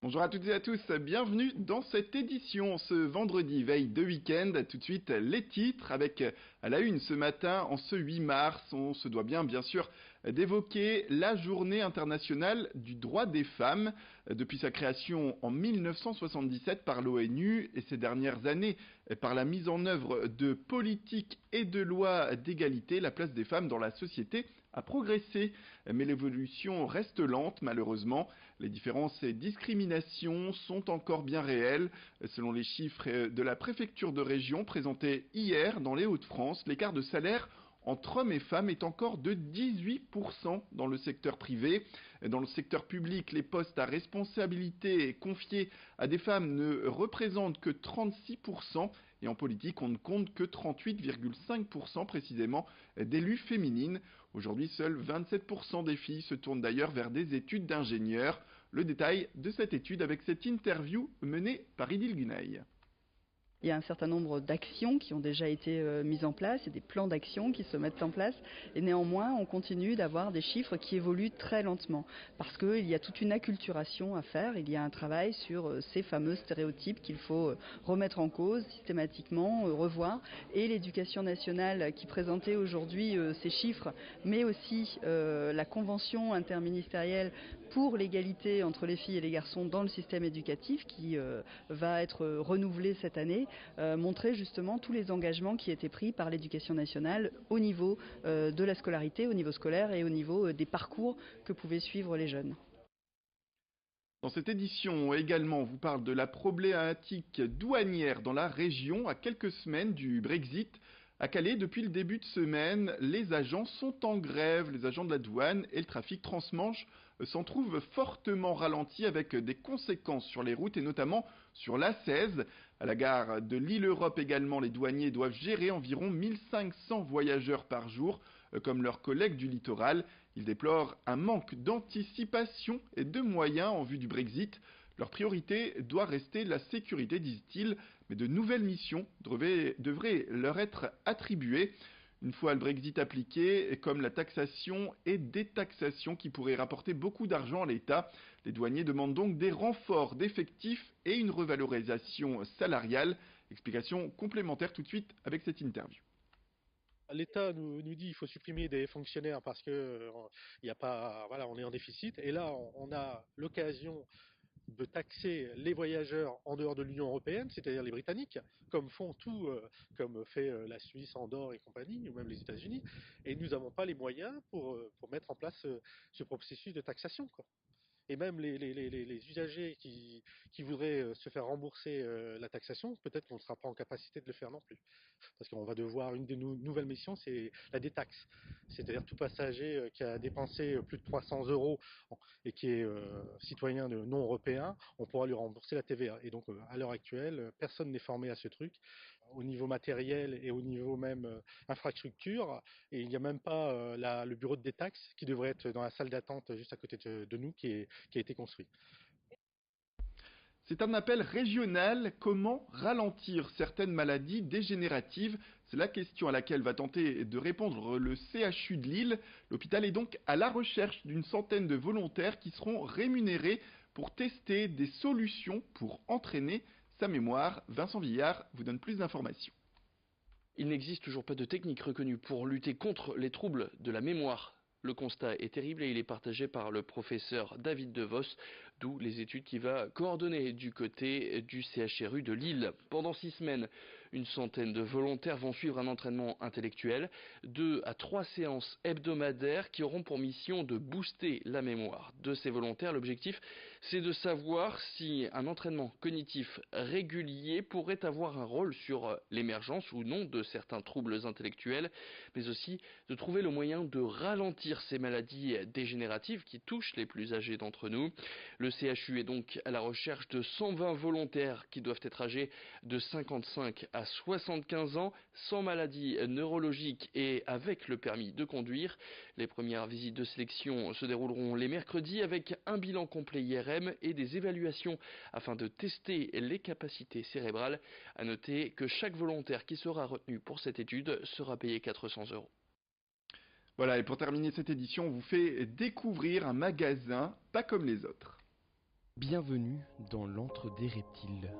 Bonjour à toutes et à tous, bienvenue dans cette édition ce vendredi, veille de week-end. Tout de suite les titres avec à la une ce matin, en ce 8 mars, on se doit bien sûr d'évoquer la journée internationale du droit des femmes. Depuis sa création en 1977 par l'ONU et ces dernières années par la mise en œuvre de politiques et de lois d'égalité, la place des femmes dans la société a progressé. Mais l'évolution reste lente malheureusement. Les différences et discriminations sont encore bien réelles. Selon les chiffres de la préfecture de région présentés hier dans les Hauts-de-France, l'écart de salaire entre hommes et femmes est encore de 18% dans le secteur privé. Dans le secteur public, les postes à responsabilité confiés à des femmes ne représentent que 36%. Et en politique, on ne compte que 38,5% précisément d'élus féminines. Aujourd'hui, seuls 27% des filles se tournent d'ailleurs vers des études d'ingénieur. Le détail de cette étude avec cette interview menée par Idil Gunaï. Il y a un certain nombre d'actions qui ont déjà été mises en place, il y a des plans d'action qui se mettent en place et néanmoins on continue d'avoir des chiffres qui évoluent très lentement parce qu'il y a toute une acculturation à faire, il y a un travail sur ces fameux stéréotypes qu'il faut remettre en cause systématiquement, revoir, et l'éducation nationale qui présentait aujourd'hui ces chiffres mais aussi la convention interministérielle pour l'égalité entre les filles et les garçons dans le système éducatif qui va être renouvelée cette année, montrer justement tous les engagements qui étaient pris par l'éducation nationale au niveau de la scolarité, au niveau scolaire et au niveau des parcours que pouvaient suivre les jeunes. Dans cette édition également, on vous parle de la problématique douanière dans la région à quelques semaines du Brexit. À Calais, depuis le début de semaine, les agents sont en grève. Les agents de la douane et le trafic transmanche s'en trouvent fortement ralentis avec des conséquences sur les routes et notamment sur l'A16. À la gare de Lille-Europe également, les douaniers doivent gérer environ 1500 voyageurs par jour, comme leurs collègues du littoral. Ils déplorent un manque d'anticipation et de moyens en vue du Brexit. Leur priorité doit rester la sécurité, disent-ils, mais de nouvelles missions devraient leur être attribuées. Une fois le Brexit appliqué, comme la taxation et détaxation qui pourraient rapporter beaucoup d'argent à l'État, les douaniers demandent donc des renforts d'effectifs et une revalorisation salariale. Explication complémentaire tout de suite avec cette interview. L'État nous dit qu'il faut supprimer des fonctionnaires parce que il y a pas, voilà, on est en déficit. Et là, on a l'occasion de taxer les voyageurs en dehors de l'Union européenne, c'est-à-dire les Britanniques, comme font tout, comme fait la Suisse, Andorre et compagnie, ou même les États-Unis. Et nous n'avons pas les moyens pour mettre en place ce processus de taxation, quoi. Et même les usagers qui voudraient se faire rembourser la taxation, peut-être qu'on ne sera pas en capacité de le faire non plus. Parce qu'on va devoir, une des nouvelles missions, c'est la détaxe. C'est-à-dire tout passager qui a dépensé plus de 300 euros et qui est citoyen non européen, on pourra lui rembourser la TVA. Et donc, à l'heure actuelle, personne n'est formé à ce truc, au niveau matériel et au niveau même infrastructure. Et il n'y a même pas le bureau de détaxe qui devrait être dans la salle d'attente juste à côté de nous qui a été construit. C'est un appel régional. Comment ralentir certaines maladies dégénératives? C'est la question à laquelle va tenter de répondre le CHU de Lille. L'hôpital est donc à la recherche d'une centaine de volontaires qui seront rémunérés pour tester des solutions pour entraîner sa mémoire. Vincent Villard vous donne plus d'informations. Il n'existe toujours pas de technique reconnue pour lutter contre les troubles de la mémoire. Le constat est terrible et il est partagé par le professeur David Devos, d'où les études qu'il va coordonner du côté du CHRU de Lille. Pendant 6 semaines, une centaine de volontaires vont suivre un entraînement intellectuel, 2 à 3 séances hebdomadaires qui auront pour mission de booster la mémoire de ces volontaires. L'objectif, c'est de savoir si un entraînement cognitif régulier pourrait avoir un rôle sur l'émergence ou non de certains troubles intellectuels, mais aussi de trouver le moyen de ralentir ces maladies dégénératives qui touchent les plus âgés d'entre nous. Le CHU est donc à la recherche de 120 volontaires qui doivent être âgés de 55 à 75 ans, sans maladie neurologique et avec le permis de conduire. Les premières visites de sélection se dérouleront les mercredis avec un bilan complet IRM et des évaluations afin de tester les capacités cérébrales. À noter que chaque volontaire qui sera retenu pour cette étude sera payé 400 euros. Voilà, et pour terminer cette édition, on vous fait découvrir un magasin pas comme les autres. Bienvenue dans l'antre des reptiles.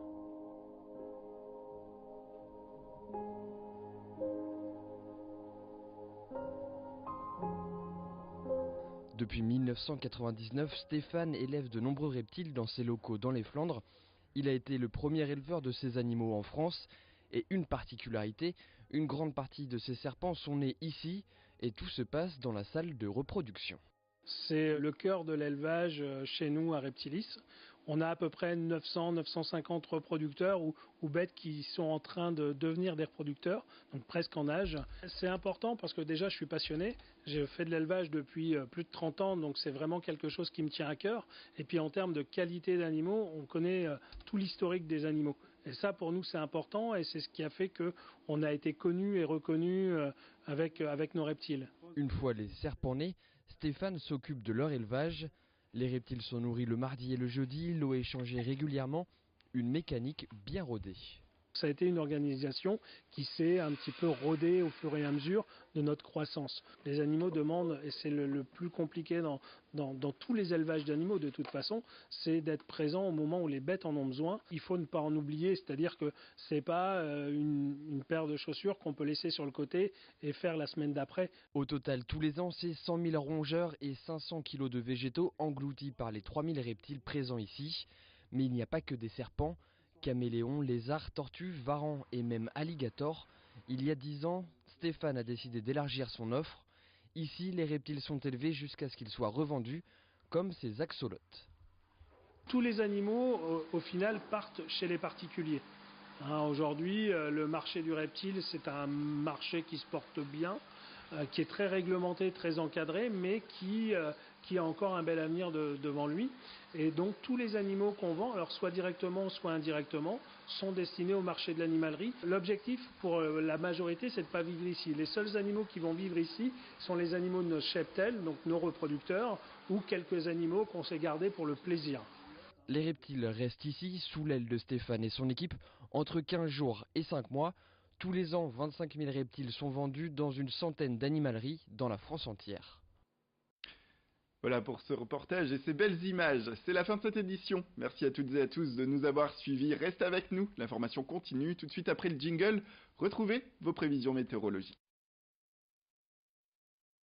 Depuis 1999, Stéphane élève de nombreux reptiles dans ses locaux dans les Flandres. Il a été le premier éleveur de ces animaux en France. Et une particularité, une grande partie de ces serpents sont nés ici et tout se passe dans la salle de reproduction. C'est le cœur de l'élevage chez nous à Reptilis. On a à peu près 900-950 reproducteurs ou bêtes qui sont en train de devenir des reproducteurs, donc presque en âge. C'est important parce que déjà je suis passionné, j'ai fait de l'élevage depuis plus de 30 ans, donc c'est vraiment quelque chose qui me tient à cœur. Et puis en termes de qualité d'animaux, on connaît tout l'historique des animaux. Et ça pour nous c'est important et c'est ce qui a fait qu'on a été connu et reconnu avec nos reptiles. Une fois les serpents nés, Stéphane s'occupe de leur élevage. Les reptiles sont nourris le mardi et le jeudi, l'eau est changée régulièrement, une mécanique bien rodée. Ça a été une organisation qui s'est un petit peu rodée au fur et à mesure de notre croissance. Les animaux demandent, et c'est le plus compliqué dans tous les élevages d'animaux de toute façon, c'est d'être présent au moment où les bêtes en ont besoin. Il faut ne pas en oublier, c'est-à-dire que c'est pas une paire de chaussures qu'on peut laisser sur le côté et faire la semaine d'après. Au total, tous les ans, c'est 100 000 rongeurs et 500 kg de végétaux engloutis par les 3000 reptiles présents ici. Mais il n'y a pas que des serpents. Caméléons, lézards, tortues, varans et même alligators. Il y a 10 ans, Stéphane a décidé d'élargir son offre. Ici, les reptiles sont élevés jusqu'à ce qu'ils soient revendus, comme ces axolotes. Tous les animaux, au final, partent chez les particuliers. Aujourd'hui, le marché du reptile, c'est un marché qui se porte bien, qui est très réglementé, très encadré, mais qui a encore un bel avenir devant lui. Et donc tous les animaux qu'on vend, alors soit directement, soit indirectement, sont destinés au marché de l'animalerie. L'objectif pour la majorité, c'est de ne pas vivre ici. Les seuls animaux qui vont vivre ici sont les animaux de nos cheptels, donc nos reproducteurs, ou quelques animaux qu'on s'est gardés pour le plaisir. Les reptiles restent ici, sous l'aile de Stéphane et son équipe, entre 15 jours et 5 mois. Tous les ans, 25 000 reptiles sont vendus dans une centaine d'animaleries dans la France entière. Voilà pour ce reportage et ces belles images. C'est la fin de cette édition. Merci à toutes et à tous de nous avoir suivis. Restez avec nous, l'information continue. Tout de suite après le jingle, retrouvez vos prévisions météorologiques.